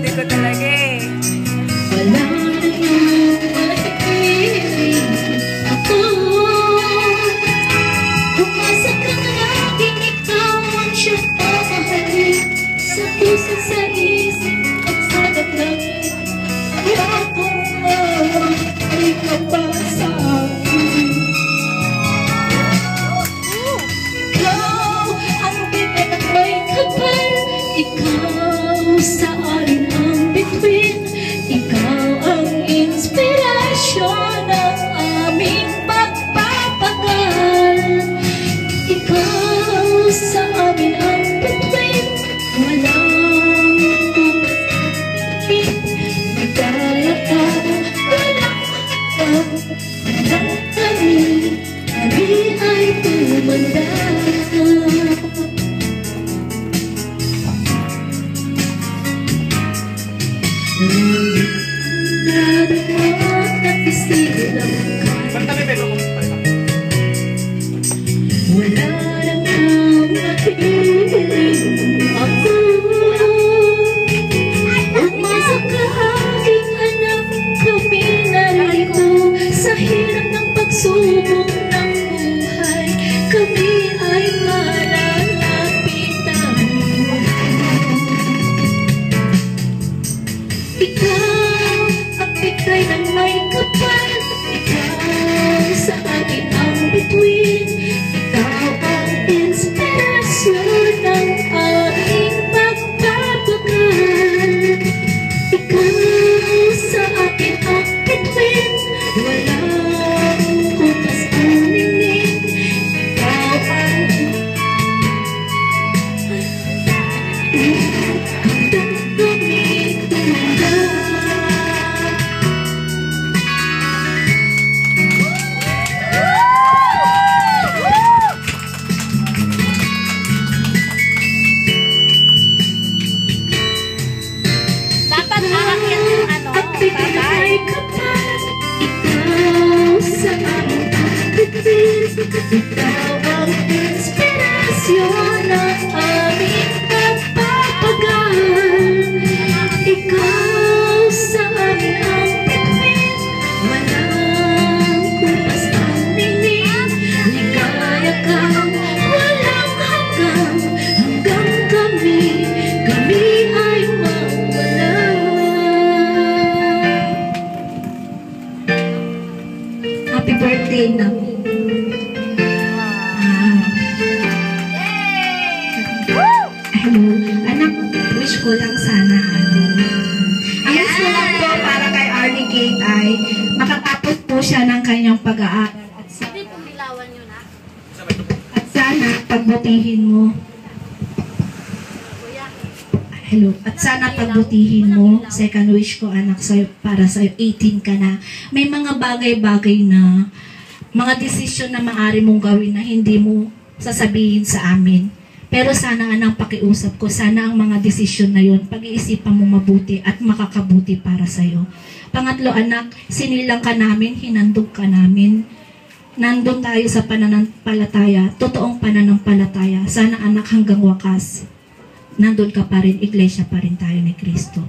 melody ko talaga eh. Wala nang matipiling ako. Umasa ka na laging ikaw ang siyang mamahalin sa puso, sa isip at sa damdamin. Ako ay kapasa. Ikaw ang bibig at may kapal. Ikaw sa akin ang bituin. Ikaw ang inspirasyon ng aming pagpapagal. Ikaw sa amin ang bituin. Walang kumapit. Magdaya ka, walang hakbang. Walang kami ay tumanda. Wala nang mapiling ako. Umasa ka aking anak, kami narito sa hirap ng pagsubok ng buhay. Kami ay malalapitan. Ikaw ang bigay ng may kapal. Ikaw sa akin ang bituin. Ikaw ang inspirasyon ng aming pagpapagal. Ikaw sa akin ang bituin. Walang kutas ang ningning. Ikaw ang hanggang kami tumanda. Dapat aakyat yung ano, Bigay kapal. Ikaw sa aming pagbitin. Ikaw ang inspirasyon ng aming pagpapagal. Ikaw sa amin ang bituin. Walang kupas ang ningning. Ligaya ka, walang hanggang. Hanggang kami ay mawala. Happy birthday na. Hello, anak, wish ko lang sana ang wish ko lang po para kay Arnie Kate ay makatapos po siya ng kanyang pag-aaral Hindi pong dilawan yun ha. at sana pagbutihin mo. Kuya. Hello, at sana pagbutihin mo. Second wish ko anak sa'yo, para sa'yo 18 ka na. May mga bagay-bagay na mga desisyon na maaari mong gawin na hindi mo sasabihin sa amin. Pero sana anang pakiusap ko, sana ang mga desisyon na yun, pag-iisipan mo mabuti at makakabuti para sa'yo. Pangatlo anak, sinilang ka namin, hinandog ka namin. Nandun tayo sa pananampalataya, totoong pananampalataya. Sana anak hanggang wakas, nandun ka pa rin, iglesia pa rin tayo ni Kristo.